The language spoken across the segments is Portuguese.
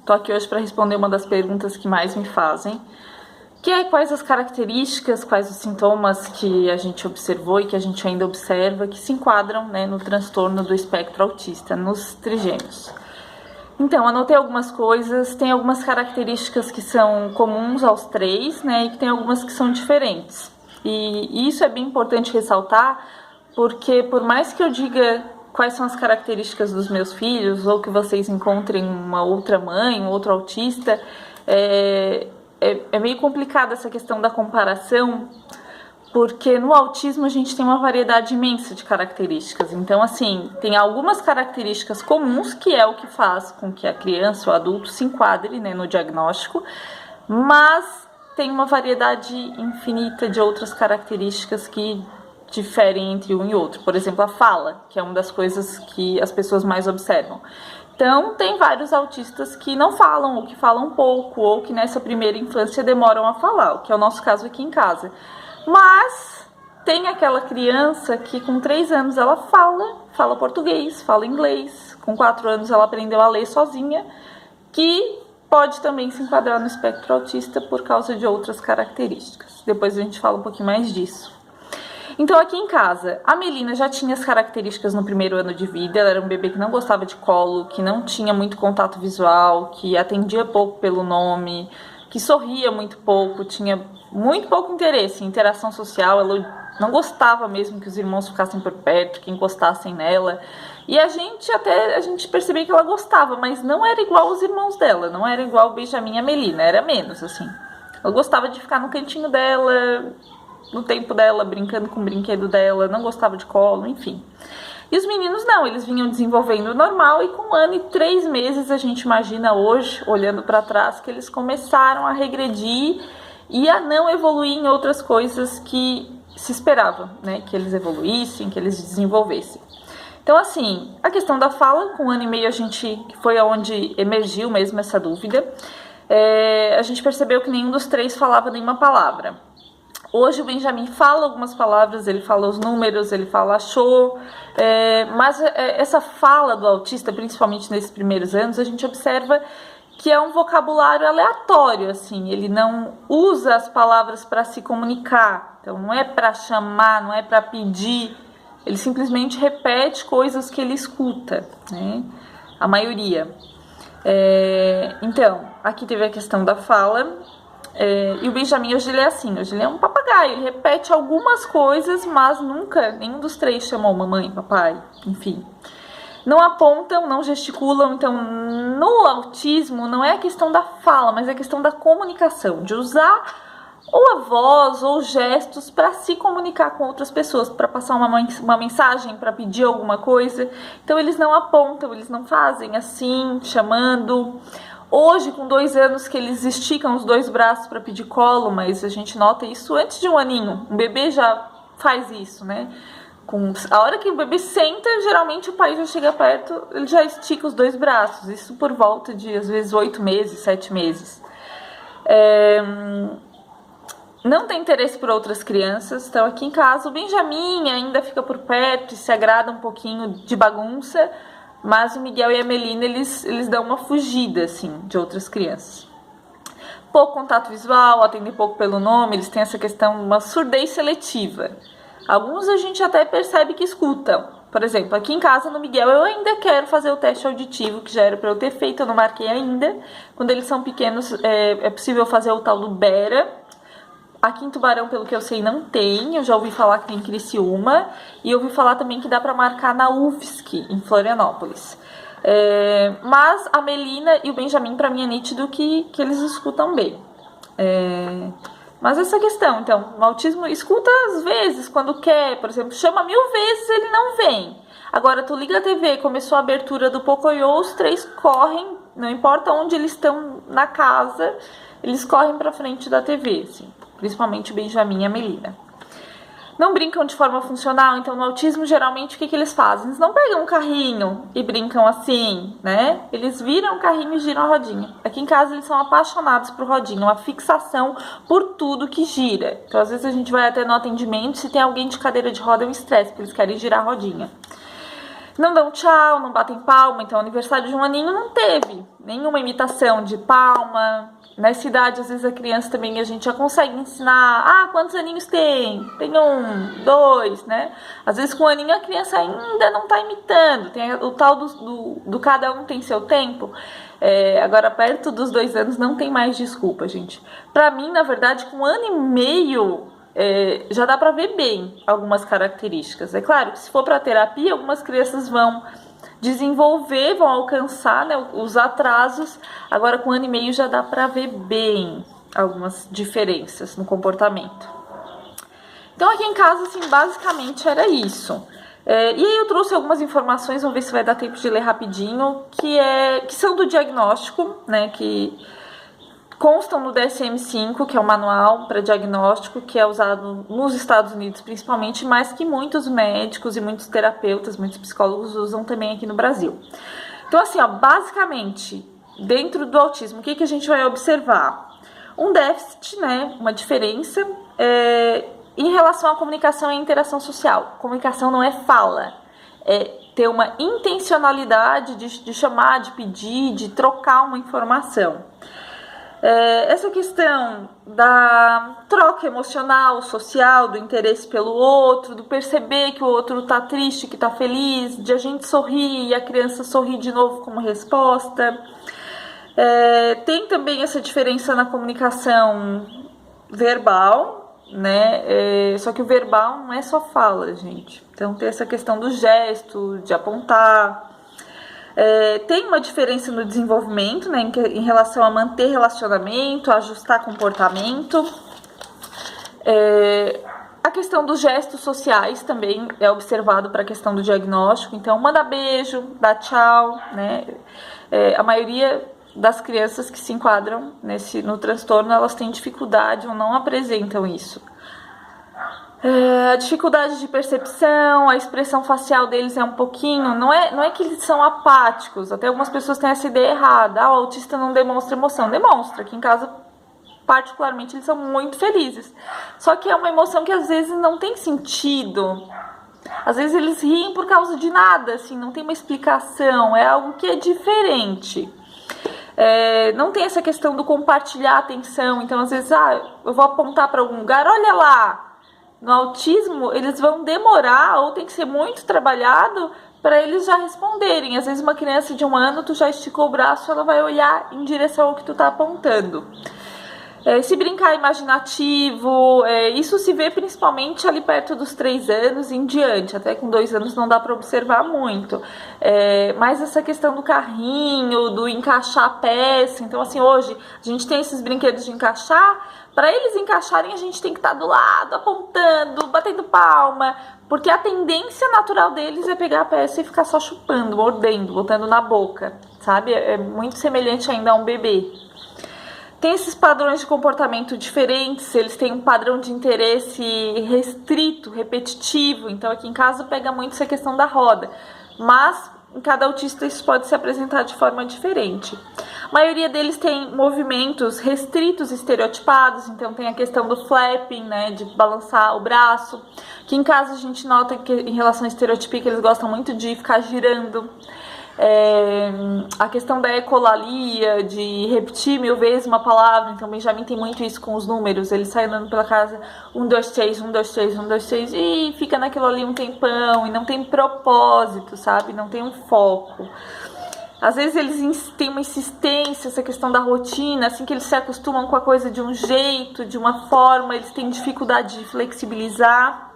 Tô aqui hoje para responder uma das perguntas que mais me fazem, que é quais as características, quais os sintomas que a gente observou e que a gente ainda observa que se enquadram, né, no transtorno do espectro autista, nos trigêmeos. Então, anotei algumas coisas, tem algumas características que são comuns aos três, né, e que tem algumas que são diferentes. E isso é bem importante ressaltar, porque por mais que eu diga quais são as características dos meus filhos, ou que vocês encontrem uma outra mãe, um outro autista, é meio complicada essa questão da comparação, porque no autismo a gente tem uma variedade imensa de características. Então, assim, tem algumas características comuns, que é o que faz com que a criança ou adulto se enquadre, né, no diagnóstico, mas tem uma variedade infinita de outras características que diferem entre um e outro. Por exemplo, a fala, que é uma das coisas que as pessoas mais observam. Então, tem vários autistas que não falam, ou que falam pouco, ou que nessa primeira infância demoram a falar, o que é o nosso caso aqui em casa. Mas tem aquela criança que com 3 anos ela fala português, fala inglês, com 4 anos ela aprendeu a ler sozinha, que pode também se enquadrar no espectro autista por causa de outras características. Depois a gente fala um pouquinho mais disso. Então, aqui em casa, a Melina já tinha as características no primeiro ano de vida. Ela era um bebê que não gostava de colo, que não tinha muito contato visual, que atendia pouco pelo nome, que sorria muito pouco, tinha muito pouco interesse em interação social. Ela não gostava mesmo que os irmãos ficassem por perto, que encostassem nela. E a gente percebia que ela gostava, mas não era igual os irmãos dela, não era igual o Benjamin e a Melina, era menos, assim. Ela gostava de ficar no cantinho dela, no tempo dela, brincando com o brinquedo dela, não gostava de colo, enfim. E os meninos não, eles vinham desenvolvendo normal, e com 1 ano e 3 meses a gente imagina hoje, olhando para trás, que eles começaram a regredir e a não evoluir em outras coisas que se esperava, né, que eles evoluíssem, que eles desenvolvessem. Então, assim, a questão da fala, com 1 ano e meio que foi onde emergiu mesmo essa dúvida, a gente percebeu que nenhum dos 3 falava nenhuma palavra. Hoje o Benjamin fala algumas palavras, ele fala os números, ele fala achou, mas essa fala do autista, principalmente nesses primeiros anos, a gente observa que é um vocabulário aleatório, assim, ele não usa as palavras para se comunicar, então não é para chamar, não é para pedir, ele simplesmente repete coisas que ele escuta, né? A maioria. Então, aqui teve a questão da fala. E o Benjamin hoje ele é assim, hoje ele é um papagaio, ele repete algumas coisas, mas nunca, nenhum dos 3 chamou mamãe, papai, enfim. Não apontam, não gesticulam, então no autismo não é a questão da fala, mas é a questão da comunicação, de usar ou a voz ou gestos para se comunicar com outras pessoas, para passar uma mensagem, para pedir alguma coisa. Então eles não apontam, eles não fazem assim, chamando. Hoje, com 2 anos, que eles esticam os 2 braços para pedir colo, mas a gente nota isso antes de 1 aninho. Um bebê já faz isso, né? A hora que o bebê senta, geralmente o pai já chega perto, ele já estica os 2 braços. Isso por volta de, às vezes, 8 meses, 7 meses. Não tem interesse por outras crianças. Então, aqui em casa, o Benjamin ainda fica por perto e se agrada um pouquinho de bagunça, mas o Miguel e a Melina, eles dão uma fugida, assim, de outras crianças. Pouco contato visual, atendem pouco pelo nome, eles têm essa questão de uma surdez seletiva. Alguns a gente até percebe que escutam. Por exemplo, aqui em casa, no Miguel, eu ainda quero fazer o teste auditivo, que já era para eu ter feito, eu não marquei ainda. Quando eles são pequenos, é possível fazer o tal do Bera. Aqui em Tubarão, pelo que eu sei, não tem. Eu já ouvi falar que tem em Criciúma. E ouvi falar também que dá para marcar na UFSC, em Florianópolis. Mas a Melina e o Benjamin, para mim, é nítido que eles escutam bem. Mas essa questão, então, o autismo escuta às vezes, quando quer. Por exemplo, chama 1000 vezes, ele não vem. Agora, tu liga a TV, começou a abertura do Pocoyo, os 3 correm, não importa onde eles estão na casa, eles correm para frente da TV, assim. Principalmente o Benjamin e a Melina. Não brincam de forma funcional, então no autismo geralmente o que eles fazem? Eles não pegam um carrinho e brincam assim, né? Eles viram o carrinho e giram a rodinha. Aqui em casa eles são apaixonados por rodinha, uma fixação por tudo que gira. Então às vezes a gente vai até no atendimento, se tem alguém de cadeira de roda é um estresse, porque eles querem girar a rodinha. Não dão tchau, não batem palma, então aniversário de 1 aninho não teve. nenhuma imitação de palma. Nessa idade, às vezes a criança também a gente já consegue ensinar, quantos aninhos tem? Tem 1, 2, né? Às vezes com 1 aninho a criança ainda não tá imitando, tem o tal do cada um tem seu tempo. Agora perto dos 2 anos não tem mais desculpa, gente. Pra mim, na verdade, com 1 ano e meio, já dá pra ver bem algumas características. É claro que se for pra terapia, algumas crianças vão desenvolver, vão alcançar, né, os atrasos. Agora com 1 ano e meio já dá para ver bem algumas diferenças no comportamento. Então aqui em casa, assim, basicamente era isso. E aí eu trouxe algumas informações, vamos ver se vai dar tempo de ler rapidinho, que são do diagnóstico, né, que constam no DSM-5, que é o manual para diagnóstico, que é usado nos Estados Unidos principalmente, mas que muitos médicos e muitos terapeutas, muitos psicólogos usam também aqui no Brasil. Então, assim, basicamente, dentro do autismo, o que a gente vai observar? Um déficit, né, uma diferença em relação à comunicação e interação social. Comunicação não é fala, é ter uma intencionalidade de chamar, de pedir, de trocar uma informação. Essa questão da troca emocional, social, do interesse pelo outro, do perceber que o outro tá triste, que tá feliz, de a gente sorrir e a criança sorrir de novo como resposta. Tem também essa diferença na comunicação verbal, né? Só que o verbal não é só fala, gente. Então tem essa questão do gesto, de apontar. Tem uma diferença no desenvolvimento, né, em relação a manter relacionamento, a ajustar comportamento. A questão dos gestos sociais também é observado para a questão do diagnóstico. Então, mandar beijo, dar tchau, né? A maioria das crianças que se enquadram no transtorno, elas têm dificuldade ou não apresentam isso. A dificuldade de percepção, a expressão facial deles é um pouquinho, não é que eles são apáticos, até algumas pessoas têm essa ideia errada, o autista não demonstra emoção, demonstra, aqui em casa particularmente eles são muito felizes, só que é uma emoção que às vezes não tem sentido, às vezes eles riem por causa de nada, assim, não tem uma explicação, é algo que é diferente. Não tem essa questão do compartilhar a atenção, então às vezes eu vou apontar para algum lugar, olha lá. No autismo, eles vão demorar ou tem que ser muito trabalhado para eles já responderem. Às vezes uma criança de 1 ano, tu já esticou o braço, ela vai olhar em direção ao que tu tá apontando. Se brincar imaginativo, isso se vê principalmente ali perto dos 3 anos em diante, até com 2 anos não dá para observar muito. Mas essa questão do carrinho, do encaixar a peça, então assim, hoje a gente tem esses brinquedos de encaixar, para eles encaixarem a gente tem que estar do lado, apontando, batendo palma, porque a tendência natural deles é pegar a peça e ficar só chupando, mordendo, botando na boca, sabe? É muito semelhante ainda a um bebê. Tem esses padrões de comportamento diferentes, eles têm um padrão de interesse restrito, repetitivo, então aqui em casa pega muito essa questão da roda, mas em cada autista isso pode se apresentar de forma diferente. A maioria deles tem movimentos restritos, estereotipados, então tem a questão do flapping, né, de balançar o braço. Aqui em casa a gente nota que em relação à estereotipia que eles gostam muito de ficar girando. A questão da ecolalia, de repetir 1000 vezes uma palavra, então Benjamin tem muito isso com os números, ele sai andando pela casa 1, 2, 3, 1, 2, 3, 1, 2, 3 e fica naquilo ali um tempão e não tem propósito, sabe? Não tem um foco. Às vezes eles têm uma insistência, essa questão da rotina, assim que eles se acostumam com a coisa de um jeito, de uma forma, eles têm dificuldade de flexibilizar.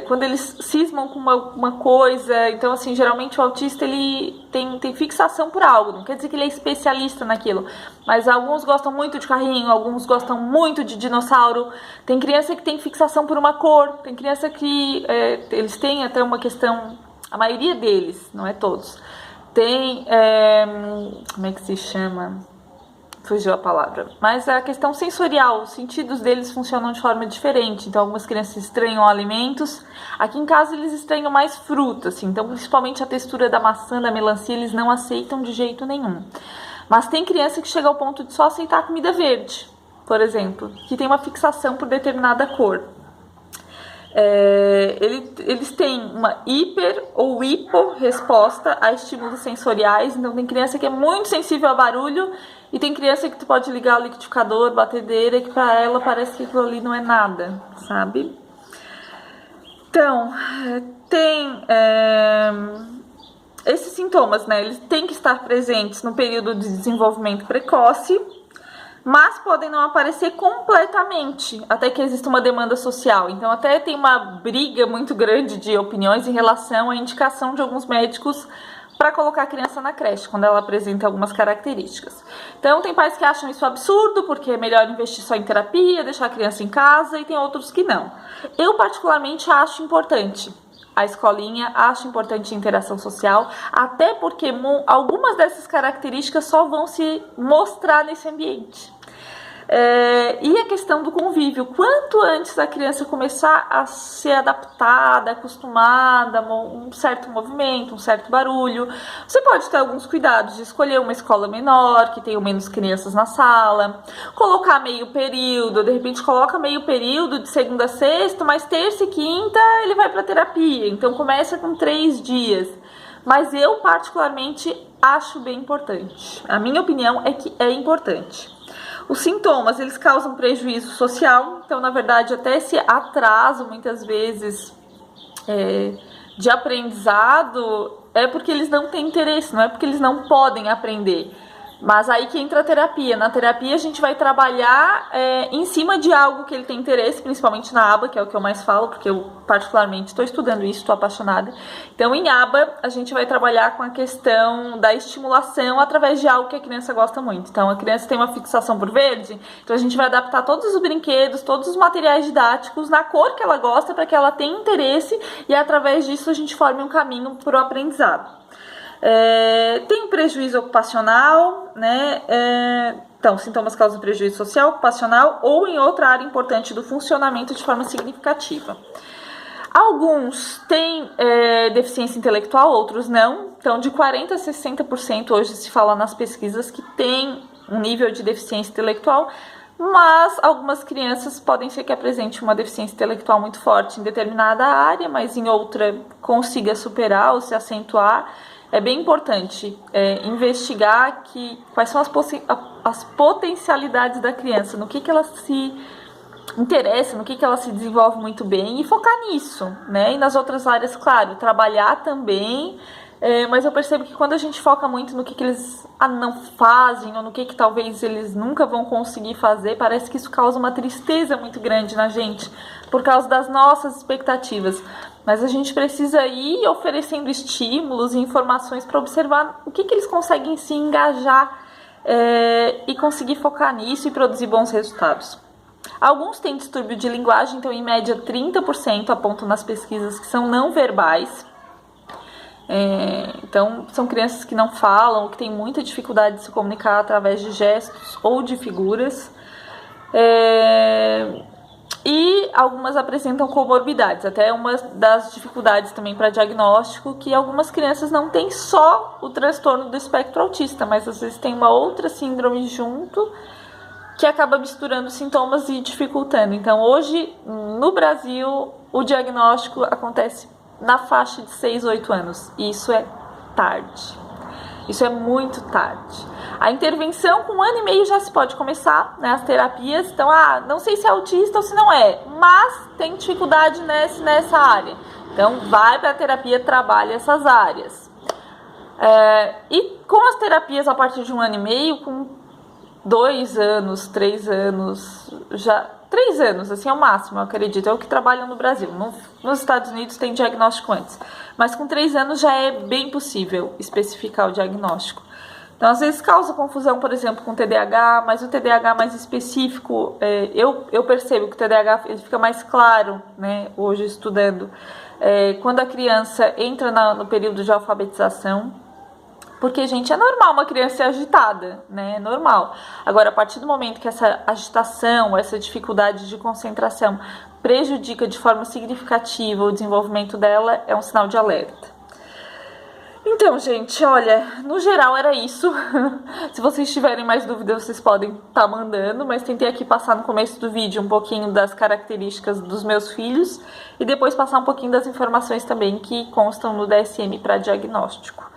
Quando eles cismam com uma coisa, então assim, geralmente o autista ele tem fixação por algo, não quer dizer que ele é especialista naquilo, mas alguns gostam muito de carrinho, alguns gostam muito de dinossauro, tem criança que tem fixação por uma cor, tem criança que eles têm até uma questão, a maioria deles, não é todos, tem, como é que se chama? Fugiu a palavra, mas a questão sensorial, os sentidos deles funcionam de forma diferente, então algumas crianças estranham alimentos, aqui em casa eles estranham mais frutas, assim, então principalmente a textura da maçã, da melancia, eles não aceitam de jeito nenhum, mas tem criança que chega ao ponto de só aceitar a comida verde, por exemplo, que tem uma fixação por determinada cor. Eles têm uma hiper ou hipo resposta a estímulos sensoriais. Então tem criança que é muito sensível a barulho e tem criança que tu pode ligar o liquidificador, batedeira, que para ela parece que aquilo ali não é nada, sabe? Então, tem esses sintomas, né? Eles têm que estar presentes no período de desenvolvimento precoce, mas podem não aparecer completamente, até que exista uma demanda social. Então, até tem uma briga muito grande de opiniões em relação à indicação de alguns médicos para colocar a criança na creche, quando ela apresenta algumas características. Então, tem pais que acham isso absurdo, porque é melhor investir só em terapia, deixar a criança em casa, e tem outros que não. Eu, particularmente, acho importante a escolinha, acho importante a interação social, até porque algumas dessas características só vão se mostrar nesse ambiente. E a questão do convívio, quanto antes a criança começar a ser adaptada, acostumada a um certo movimento, um certo barulho, você pode ter alguns cuidados de escolher uma escola menor, que tenha menos crianças na sala, colocar meio período, de repente coloca meio período de segunda a sexta, mas terça e quinta ele vai para terapia, então começa com 3 dias. Mas eu particularmente acho bem importante, a minha opinião é que é importante. Os sintomas, eles causam prejuízo social, então, na verdade, até esse atraso, muitas vezes, de aprendizado, é porque eles não têm interesse, não é porque eles não podem aprender. Mas aí que entra a terapia. Na terapia a gente vai trabalhar em cima de algo que ele tem interesse, principalmente na aba, que é o que eu mais falo, porque eu particularmente estou estudando isso, estou apaixonada. Então em aba a gente vai trabalhar com a questão da estimulação através de algo que a criança gosta muito. Então a criança tem uma fixação por verde, então a gente vai adaptar todos os brinquedos, todos os materiais didáticos na cor que ela gosta, para que ela tenha interesse e através disso a gente forme um caminho para o aprendizado. Tem prejuízo ocupacional, né? Então, sintomas causam prejuízo social, ocupacional ou em outra área importante do funcionamento de forma significativa. Alguns têm deficiência intelectual, outros não. Então, de 40% a 60% hoje se fala nas pesquisas que tem um nível de deficiência intelectual, mas algumas crianças podem ser que apresentem uma deficiência intelectual muito forte em determinada área, mas em outra consiga superar ou se acentuar. É bem importante investigar quais são as potencialidades da criança, no que ela se interessa, no que ela se desenvolve muito bem e focar nisso, né? E nas outras áreas, claro, trabalhar também, mas eu percebo que quando a gente foca muito no que eles não fazem ou no que talvez eles nunca vão conseguir fazer, parece que isso causa uma tristeza muito grande na gente, por causa das nossas expectativas. Mas a gente precisa ir oferecendo estímulos e informações para observar o que eles conseguem se engajar e conseguir focar nisso e produzir bons resultados. Alguns têm distúrbio de linguagem, então em média 30% apontam nas pesquisas que são não verbais. Então são crianças que não falam, que têm muita dificuldade de se comunicar através de gestos ou de figuras. E algumas apresentam comorbidades, até uma das dificuldades também para diagnóstico, que algumas crianças não têm só o transtorno do espectro autista, mas às vezes tem uma outra síndrome junto, que acaba misturando sintomas e dificultando. Então hoje, no Brasil, o diagnóstico acontece na faixa de 6, 8 anos, e isso é tarde. Isso é muito tarde. A intervenção com 1 ano e meio já se pode começar, né? As terapias. Então, não sei se é autista ou se não é, mas tem dificuldade nessa área. Então, vai para a terapia, trabalha essas áreas. E com as terapias a partir de 1 ano e meio, com 2 anos, 3 anos, 3 anos, assim é o máximo, eu acredito, é o que trabalham no Brasil. Nos Estados Unidos tem diagnóstico antes, mas com 3 anos já é bem possível especificar o diagnóstico. Então, às vezes causa confusão, por exemplo, com TDAH, mas o TDAH mais específico, eu percebo que o TDAH ele fica mais claro, né, hoje estudando, quando a criança entra no período de alfabetização. Porque, gente, é normal uma criança ser agitada, né? É normal. Agora, a partir do momento que essa agitação, essa dificuldade de concentração prejudica de forma significativa o desenvolvimento dela, é um sinal de alerta. Então, gente, olha, no geral era isso. Se vocês tiverem mais dúvidas, vocês podem estar mandando, mas tentei aqui passar no começo do vídeo um pouquinho das características dos meus filhos e depois passar um pouquinho das informações também que constam no DSM para diagnóstico.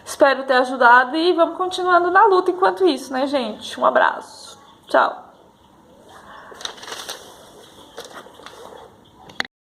Espero ter ajudado e vamos continuando na luta enquanto isso, né, gente? Um abraço. Tchau.